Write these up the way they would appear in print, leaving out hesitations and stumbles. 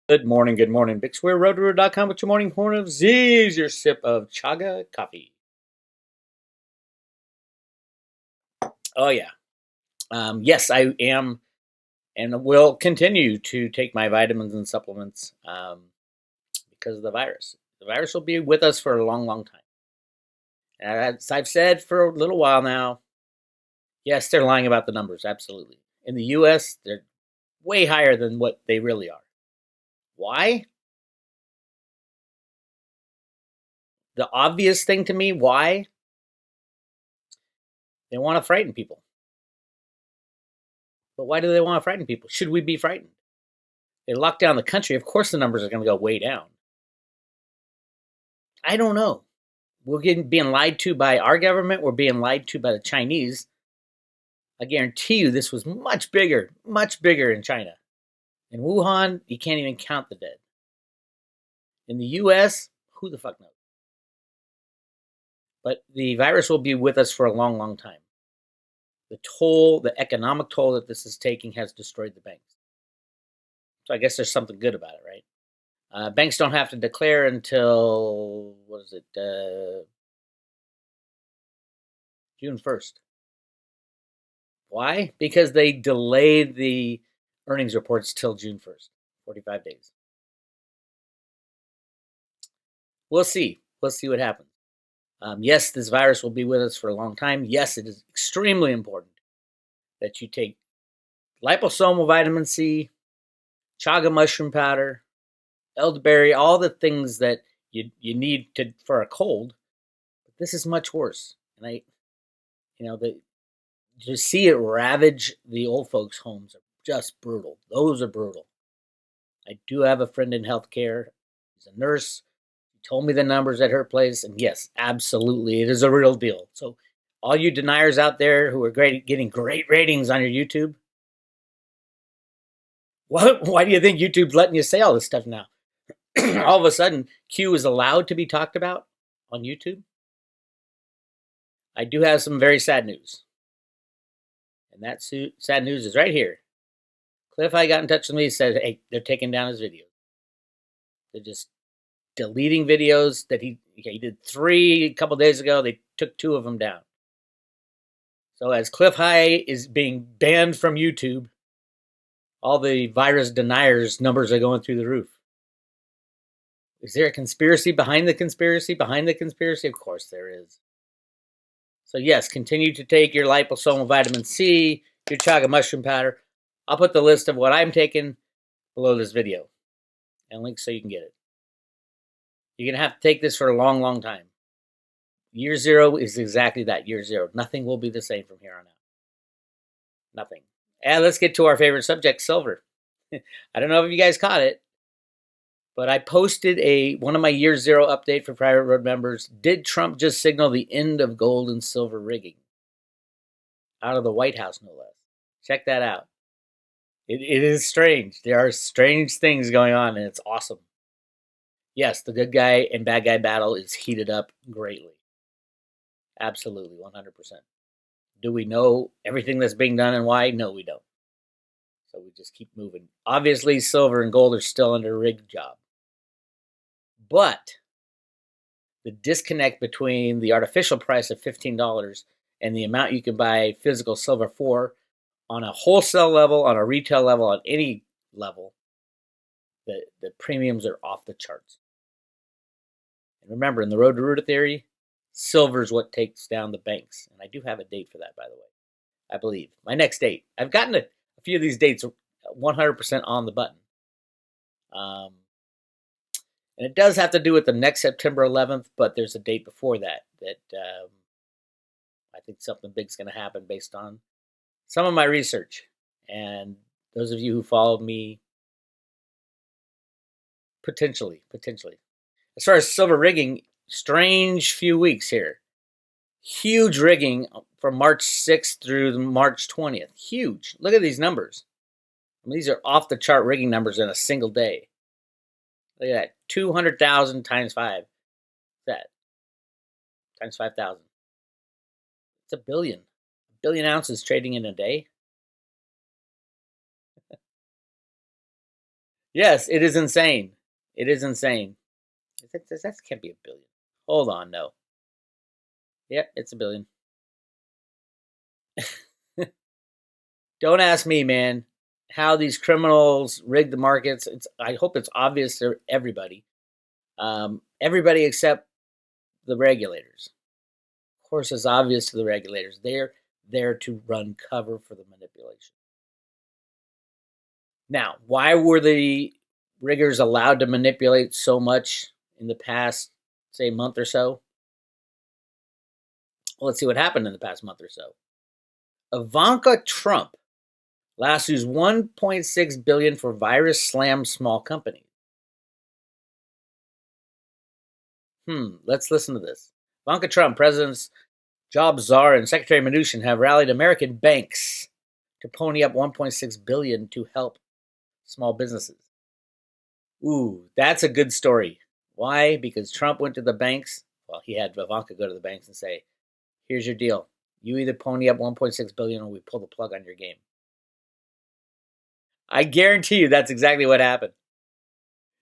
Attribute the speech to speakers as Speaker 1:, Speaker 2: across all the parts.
Speaker 1: Good morning, good morning. Bix Weir, road.com with your morning horn of Z's, your sip of chaga coffee. Oh, yeah. Yes, I am and will continue to take my vitamins and supplements because of the virus. The virus will be with us for a long, long time. As I've said for a little while now, yes, they're lying about the numbers, absolutely. In the US, they're way higher than what they really are. Why? The obvious thing to me, why? They want to frighten people. But why do they want to frighten people? Should we be frightened? They lock down the country, of course the numbers are going to go way down. I don't know. We're being lied to by our government. We're being lied to by the Chinese. I guarantee you this was much bigger in China. In Wuhan, you can't even count the dead. In the US, who the fuck knows? But the virus will be with us for a long, long time. The economic toll that this is taking has destroyed the banks. So I guess there's something good about it, right? Banks don't have to declare until, what is it, June 1st. Why? Because they delayed the earnings reports till June 1st, 45 days. We'll see. We'll see what happens. Yes, this virus will be with us for a long time. Yes, it is extremely important that you take liposomal vitamin C, chaga mushroom powder, elderberry, all the things that you need for a cold. But this is much worse. And to see it ravage the old folks' homes are just brutal. Those are brutal. I do have a friend in healthcare. He's a nurse. He told me the numbers at her place, and yes, absolutely, it is a real deal. So, all you deniers out there who are getting great ratings on your YouTube, why do you think YouTube's letting you say all this stuff now? All of a sudden, Q is allowed to be talked about on YouTube. I do have some very sad news, and that sad news is right here. Clif got in touch with me and said, "Hey, they're taking down his videos. They're just deleting videos that he did 3 a couple days ago. They took 2 of them down. So as Clif High is being banned from YouTube, all the virus deniers numbers are going through the roof. Is there a conspiracy behind the conspiracy? Behind the conspiracy? Of course there is. So yes, continue to take your liposomal vitamin C, your chaga mushroom powder. I'll put the list of what I'm taking below this video and links so you can get it. You're going to have to take this for a long, long time. Year 0 is exactly that, year 0. Nothing will be the same from here on out. Nothing. And let's get to our favorite subject, silver. I don't know if you guys caught it, but I posted one of my year 0 update for private road members. Did Trump just signal the end of gold and silver rigging? Out of the White House, no less. Check that out. It is strange. There are strange things going on, and it's awesome. Yes, the good guy and bad guy battle is heated up greatly. Absolutely, 100%. Do we know everything that's being done and why? No, we don't. So we just keep moving. Obviously, silver and gold are still under a rigged job. But the disconnect between the artificial price of $15 and the amount you can buy physical silver for on a wholesale level, on a retail level, on any level, the premiums are off the charts. And remember, in the road to Ruta theory, silver is what takes down the banks. And I do have a date for that, by the way. I believe. My next date. I've gotten a few of these dates 100% on the button. And it does have to do with the next September 11th, but there's a date before that I think something big's going to happen based on some of my research. And those of you who followed me, potentially. As far as silver rigging, strange few weeks here. Huge rigging from March 6th through March 20th. Huge. Look at these numbers. I mean, these are off the chart rigging numbers in a single day. Look at that. 200,000 times 5. That. Times 5,000. It's a billion. A billion ounces trading in a day. Yes, it is insane. It is insane. That can't be a billion. Hold on, no. Yep, it's a billion. Don't ask me, man, how these criminals rig the markets. I hope it's obvious to everybody. Everybody except the regulators. Of course, it's obvious to the regulators. They're there to run cover for the manipulation. Now, why were the riggers allowed to manipulate so much in the past, say, month or so? Well, let's see what happened in the past month or so. Ivanka Trump lassoes $1.6 billion for virus slam small companies. Let's listen to this. Ivanka Trump, President's job czar, and Secretary Mnuchin have rallied American banks to pony up $1.6 billion to help small businesses. Ooh, that's a good story. Why? Because Trump went to the banks. Well, he had Ivanka go to the banks and say, "Here's your deal. You either pony up $1.6 billion or we pull the plug on your game." I guarantee you that's exactly what happened.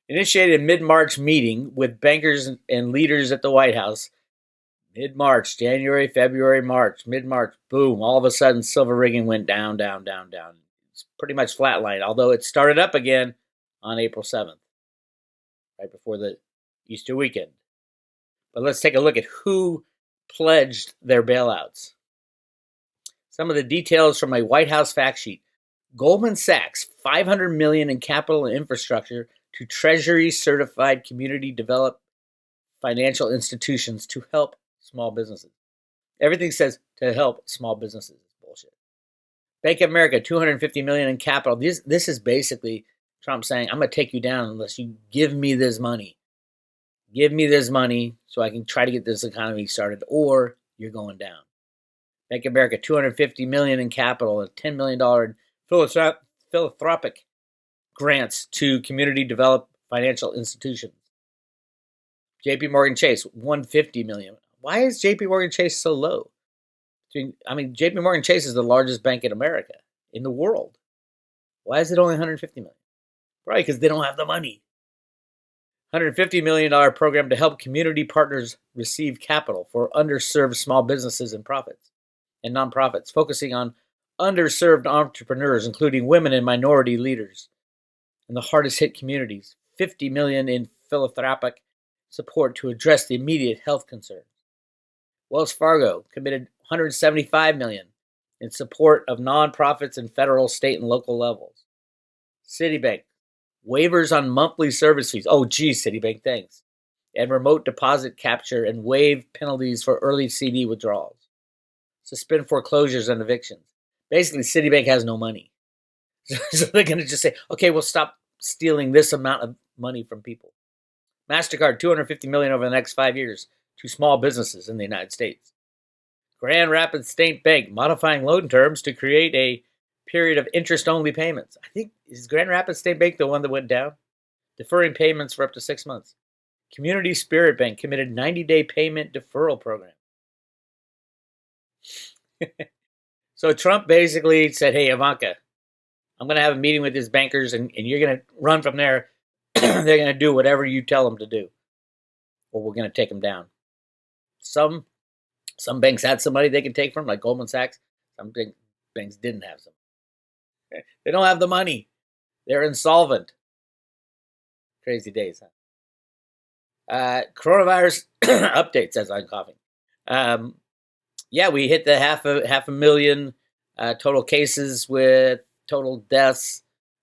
Speaker 1: Initiated a mid-March meeting with bankers and leaders at the White House. Mid-March, January, February, March, mid-March, boom, all of a sudden silver rigging went down, down, down, down. It's pretty much flatlined, although it started up again on April 7th, right before the Easter weekend. But let's take a look at who pledged their bailouts. Some of the details from a White House fact sheet. Goldman Sachs, $500 million in capital and infrastructure to Treasury certified community developed financial institutions to help small businesses. Everything says to help small businesses. It's bullshit. Bank of America, $250 million in capital. This is basically Trump saying, "I'm going to take you down unless you give me this money. Give me this money so I can try to get this economy started, or you're going down." Bank of America, $250 million in capital, and $10 million philanthropic grants to community developed financial institutions. JP Morgan Chase, $150 million. Why is JP Morgan Chase so low? I mean, JP Morgan Chase is the largest bank in America, in the world. Why is it only $150 million? Right, because they don't have the money. $150 million program to help community partners receive capital for underserved small businesses and nonprofits, focusing on underserved entrepreneurs, including women and minority leaders in the hardest hit communities. $50 million in philanthropic support to address the immediate health concerns. Wells Fargo committed $175 million in support of nonprofits in federal, state, and local levels. Citibank, waivers on monthly service fees. Oh, geez, Citibank, thanks. And remote deposit capture and waive penalties for early CD withdrawals. Suspend foreclosures and evictions. Basically, Citibank has no money. So they're going to just say, okay, we'll stop stealing this amount of money from people. MasterCard, $250 million over the next 5 years to small businesses in the United States. Grand Rapids State Bank, modifying loan terms to create a period of interest-only payments. I think, is Grand Rapids State Bank the one that went down? Deferring payments for up to 6 months. Community Spirit Bank committed 90-day payment deferral program. So Trump basically said, hey, Ivanka, I'm going to have a meeting with his bankers, and you're going to run from there. They're going to do whatever you tell them to do, or we're going to take them down. Some banks had some money they could take from, like Goldman Sachs. Some banks didn't have some. They don't have the money. They're insolvent. Crazy days, huh? Coronavirus updates as I'm coughing. We hit the half a million total cases with total deaths,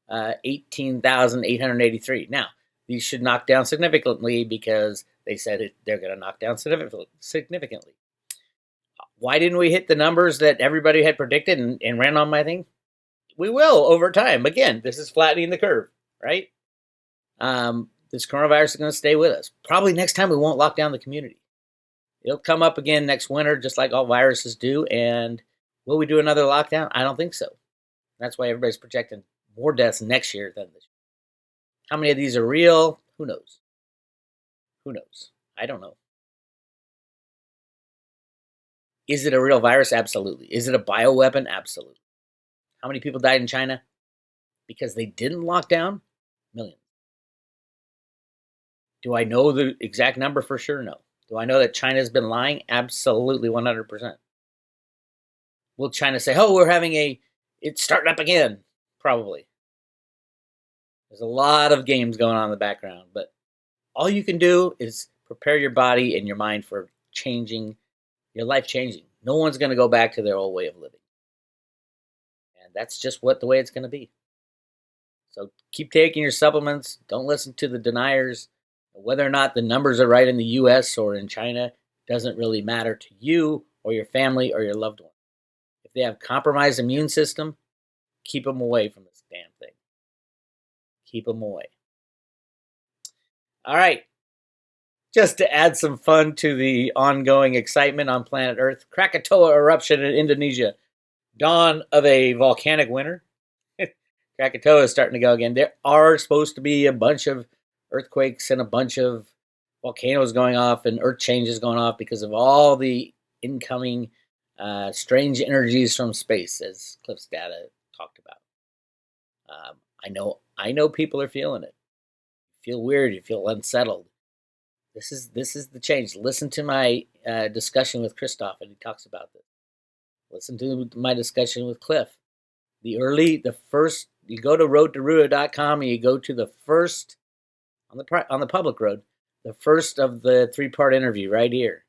Speaker 1: 18,883. Now, these should knock down significantly because they said they're going to knock down significantly. Why didn't we hit the numbers that everybody had predicted and ran on my thing? We will over time. Again, this is flattening the curve, right? This coronavirus is going to stay with us. Probably next time we won't lock down the community. It'll come up again next winter, just like all viruses do. And will we do another lockdown? I don't think so. That's why everybody's projecting more deaths next year than this year. How many of these are real? Who knows? Who knows? I don't know. Is it a real virus? Absolutely. Is it a bioweapon? Absolutely. How many people died in China because they didn't lock down? Millions. Do I know the exact number for sure? No. Do I know that China's been lying? Absolutely 100%. Will China say, oh, it's starting up again? Probably. There's a lot of games going on in the background, but all you can do is prepare your body and your mind for your life changing. No one's going to go back to their old way of living. And that's just the way it's going to be. So keep taking your supplements. Don't listen to the deniers. Whether or not the numbers are right in the US or in China doesn't really matter to you or your family or your loved one. If they have compromised immune system, keep them away from this damn thing. Keep them away. All right. Just to add some fun to the ongoing excitement on planet Earth, Krakatoa eruption in Indonesia. Dawn of a volcanic winter. Krakatoa is starting to go again. There are supposed to be a bunch of earthquakes and a bunch of volcanoes going off and earth changes going off because of all the incoming strange energies from space, as Clif's data talked about. I know people are feeling it. You feel weird. You feel unsettled. This is the change. Listen to my discussion with Christoph, and he talks about this. Listen to my discussion with Clif. You go to roadtoruda.com and you go to the first, on the public road, the first of the 3-part interview right here.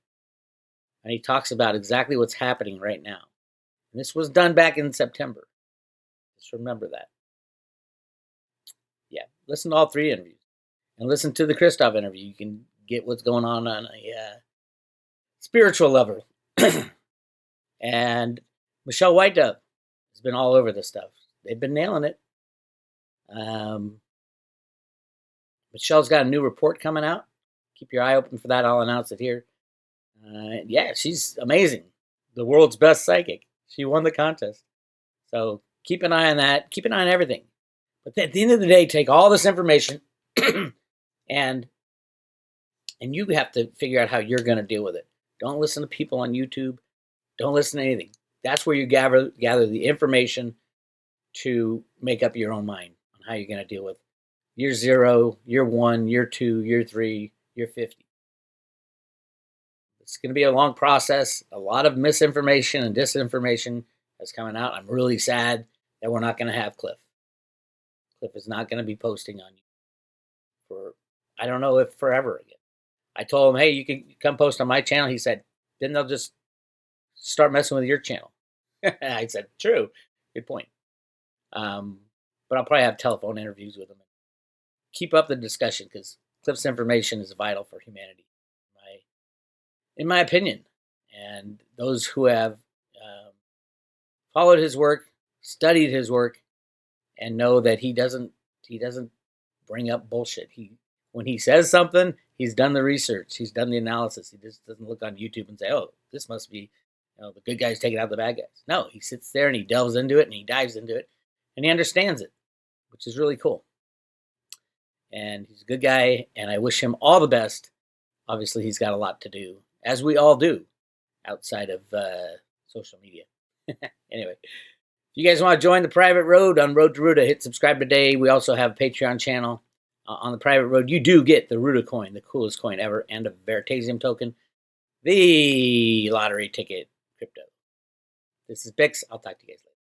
Speaker 1: And he talks about exactly what's happening right now. And this was done back in September. Just remember that. Yeah, listen to all 3 interviews. And listen to the Christoph interview. You can get what's going on a spiritual level. And Michelle White Dove has been all over this stuff. They've been nailing it. Michelle's got a new report coming out. Keep your eye open for that. I'll announce it here. Yeah, she's amazing. The world's best psychic. She won the contest. So keep an eye on that. Keep an eye on everything. But at the end of the day, take all this information and you have to figure out how you're going to deal with it. Don't listen to people on YouTube. Don't listen to anything. That's where you gather the information to make up your own mind on how you're going to deal with year 0, year 1, year 2, year 3, year 50. It's going to be a long process. A lot of misinformation and disinformation is coming out. I'm really sad that we're not going to have Clif. Clif is not going to be posting on you for, I don't know if forever again. I told him, hey, you can come post on my channel. He said, then they'll just start messing with your channel. I said, true. Good point. But I'll probably have telephone interviews with him. Keep up the discussion because Clif's information is vital for humanity, in my opinion. And those who have followed his work, studied his work, and know that he doesn't bring up bullshit. When he says something, he's done the research. He's done the analysis. He just doesn't look on YouTube and say, oh, this must be the good guys taking out the bad guys. No, he sits there and he delves into it and he dives into it and he understands it, which is really cool. And he's a good guy, and I wish him all the best. Obviously, he's got a lot to do, as we all do, outside of social media. Anyway, if you guys want to join the private road on Road to Ruda, hit subscribe today. We also have a Patreon channel. On the private road, you do get the Ruda coin, the coolest coin ever, and a Veritasium token, the lottery ticket crypto. This is Bix. I'll talk to you guys later.